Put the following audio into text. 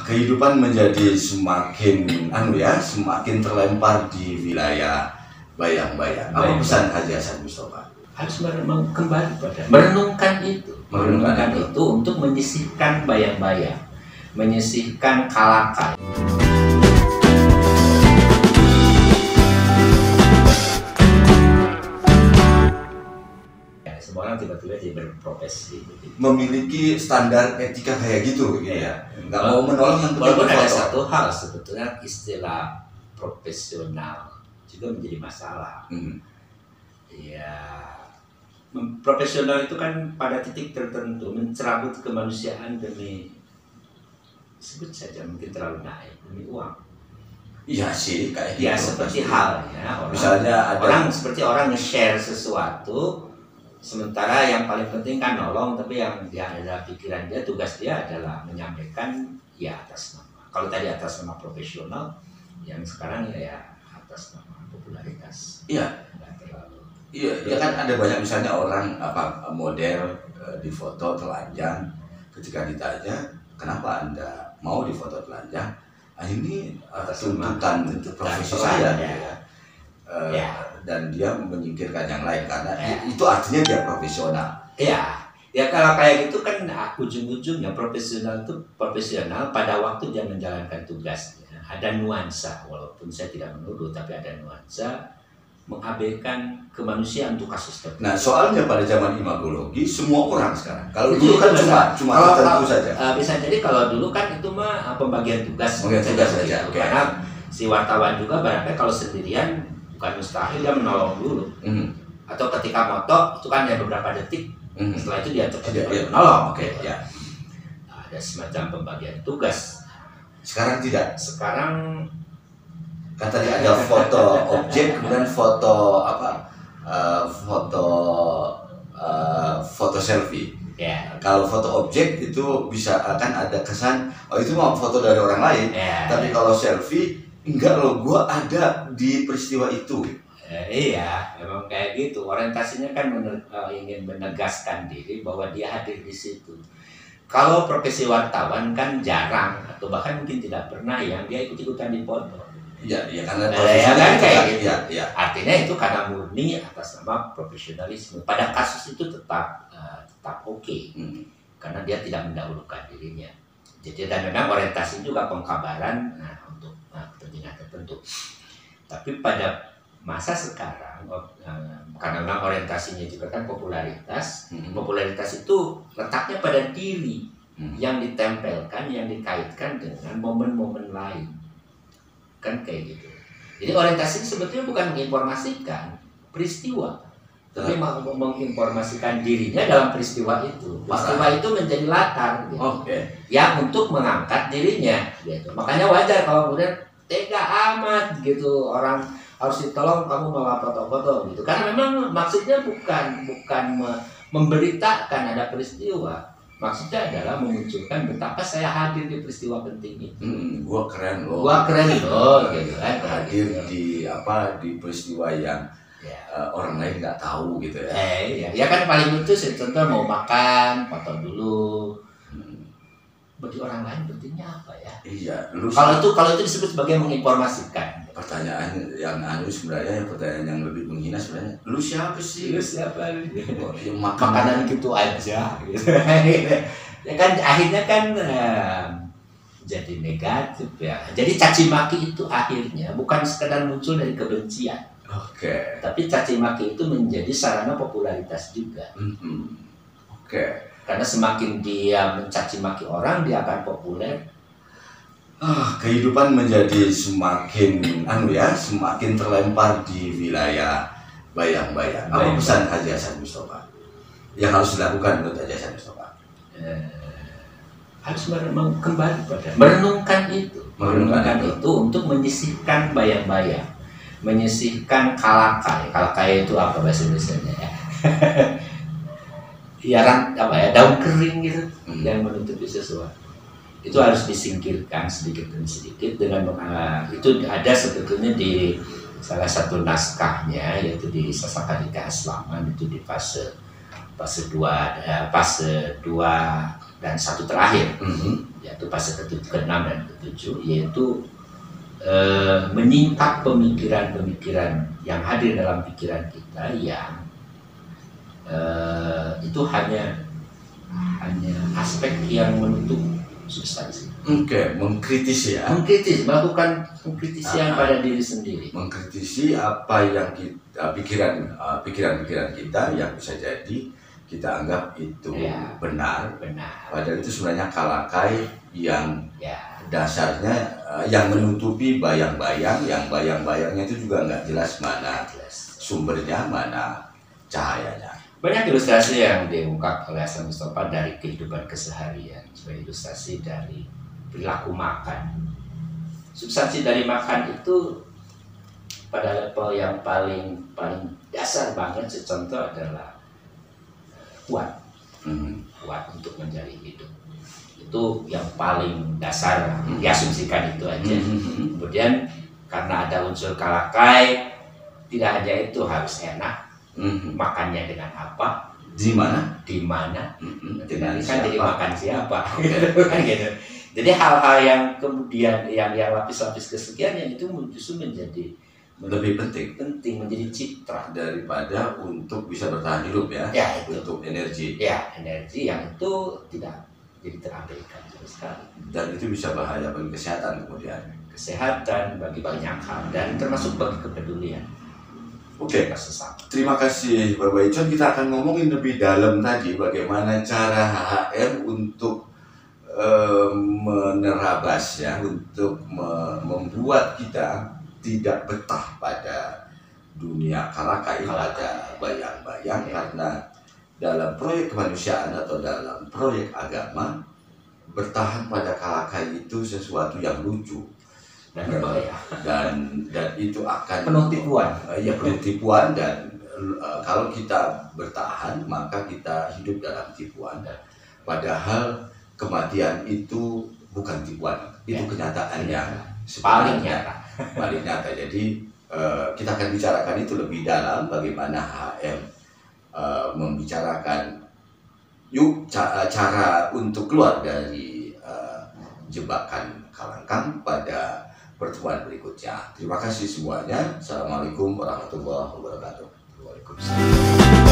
Kehidupan menjadi semakin semakin terlempar di wilayah bayang-bayang. Apa pesan Haji Hasan Mustafa? Harus kembali pada merenungkan itu untuk menyisihkan bayang-bayang, menyisihkan kalakal. Semua orang tiba-tiba jadi berprofesi, memiliki standar etika kayak gitu, ya. Nggak mau menolong yang walaupun ada satu hal sebetulnya istilah profesional juga menjadi masalah. Ya, profesional itu kan pada titik tertentu mencerabut kemanusiaan demi, sebut saja mungkin terlalu naik, demi uang. Iya sih, kayak ya gitu. Seperti halnya misalnya seperti orang nge-share sesuatu, sementara yang paling penting kan nolong, tapi yang dia adalah pikiran dia, tugas dia adalah menyampaikan ya atas nama. Kalau tadi atas nama profesional, yang sekarang ya atas nama popularitas. Iya. Iya, kan ada banyak misalnya orang model di foto telanjang, ketika ditanya kenapa Anda mau di foto telanjang, ini tuntutan profesi saya, ya. Dan dia menyingkirkan yang lain karena itu artinya dia profesional. Ya kalau kayak gitu kan ujung-ujungnya profesional itu profesional pada waktu dia menjalankan tugasnya. Ada nuansa, walaupun saya tidak menuduh, tapi ada nuansa mengabaikan kemanusiaan untuk kasus tertentu. Nah, soalnya pada zaman imagologi semua orang sekarang. Kalau dulu kan cuma tertentu saja. Bisa jadi kalau dulu kan itu mah pembagian tugas. Pembagian tugas saja. Okay. Karena si wartawan juga barangkali kalau sendirian bukan mustahil dia menolong dulu. Atau ketika moto itu kan ya beberapa detik. Setelah itu dia cepat menolong. Ya. Ada semacam pembagian tugas. Sekarang tidak. Sekarang tadi ada foto objek, kemudian foto foto selfie. Kalau foto objek itu bisa akan ada kesan itu mau foto dari orang lain. Tapi kalau selfie enggak loh, gua ada di peristiwa itu. Iya, memang kayak gitu. Orientasinya kan ingin menegaskan diri bahwa dia hadir di situ. Kalau profesi wartawan kan jarang atau bahkan mungkin tidak pernah yang dia ikut-ikutan di foto. Iya, karena profesional kan kayak gitu. Ya. Artinya itu karena murni atas nama profesionalisme. Pada kasus itu tetap oke. Karena dia tidak mendahulukan dirinya. Jadi dan memang orientasi juga pengkabaran untuk kepentingan tertentu. Tapi pada masa sekarang karena memang orientasinya juga kan popularitas. Popularitas itu letaknya pada diri yang ditempelkan, yang dikaitkan dengan momen-momen lain. Kan kayak gitu. Jadi orientasi sebetulnya bukan menginformasikan peristiwa, tapi menginformasikan dirinya dalam peristiwa itu. Peristiwa itu menjadi latar, gitu. Yang untuk mengangkat dirinya, gitu. Makanya wajar kalau kemudian tega amat gitu, orang harus ditolong kamu malah foto-foto gitu. Karena memang maksudnya bukan memberitakan ada peristiwa. Maksudnya adalah memunculkan betapa saya hadir di peristiwa penting itu. Gua keren loh, gitu kan. Hadir di peristiwa yang orang lain nggak tahu gitu ya. Ya kan paling lucu sih, contoh mau makan, foto dulu. Bagi orang lain pentingnya apa ya? Iya. Kalau itu disebut sebagai menginformasikan. Pertanyaan yang sebenarnya pertanyaan yang lebih menghina sebenarnya. Lu siapa sih? Makanan gitu aja. Gitu. Ya kan akhirnya kan jadi negatif ya. Jadi caci maki itu akhirnya bukan sekedar muncul dari kebencian. Tapi caci maki itu menjadi sarana popularitas juga. Karena semakin dia mencaci maki orang, dia akan populer. Kehidupan menjadi semakin semakin terlempar di wilayah bayang-bayang. Apa pesan Haji Hasan Mustafa yang harus dilakukan menurut Haji Hasan Mustafa? Harus kembali pada merenungkan itu untuk menyisihkan bayang-bayang, menyisihkan kalakal. Kalakal itu apa bahasa Indonesianya ya? Daun kering gitu yang menutupi sesuatu. Itu harus disingkirkan sedikit demi sedikit dengan itu ada sebetulnya di salah satu naskahnya, yaitu di Sasakadika Aslaman, itu di fase 2 dan 1 terakhir. yaitu fase ke-6 dan ke-7, yaitu menyingkap pemikiran-pemikiran yang hadir dalam pikiran kita yang itu hanya aspek yang menutup substansi. Oke, mengkritisi ya. Mengkritis, melakukan pengkritisian pada diri sendiri. Mengkritisi apa yang kita pikiran-pikiran kita yang bisa jadi kita anggap itu benar. Padahal itu sebenarnya kalakai yang dasarnya yang menutupi bayang-bayang, yang bayang-bayangnya itu juga nggak jelas mana sumbernya, mana cahayanya. Banyak ilustrasi yang diungkap oleh Hasan Mustafa dari kehidupan keseharian sebagai ilustrasi dari perilaku makan. Substansi dari makan itu pada level yang paling dasar banget, contoh adalah kuat untuk menjalin hidup. Itu yang paling dasar, diasumsikan itu aja. Kemudian karena ada unsur kalakai, tidak hanya itu harus enak. Makannya dengan apa, di mana, dengan kan jadi makan siapa, kan gitu. Jadi hal-hal yang kemudian yang lapis-lapis kesekian itu justru menjadi lebih penting menjadi citra daripada untuk bisa bertahan hidup ya untuk energi yang itu tidak jadi terabaikan sama sekali, dan itu bisa bahaya bagi kesehatan, kesehatan bagi banyak hal dan termasuk bagi kepedulian. Oke, terima kasih Bapak Icon. Kita akan ngomongin lebih dalam tadi bagaimana cara HHM untuk menerabas ya, untuk membuat kita tidak betah pada dunia kalakai, pada bayang-bayang, karena dalam proyek kemanusiaan atau dalam proyek agama bertahan pada kalakai itu sesuatu yang lucu. Dan itu akan penuh tipuan. Penuh tipuan, dan kalau kita bertahan maka kita hidup dalam tipuan. Padahal kematian itu bukan tipuan, itu kenyataan yang paling nyata. Jadi kita akan bicarakan itu lebih dalam, bagaimana HM membicarakan cara untuk keluar dari jebakan kalangkang pada pertemuan berikutnya. Terima kasih semuanya. Assalamualaikum warahmatullahi wabarakatuh. Waalaikumsalam.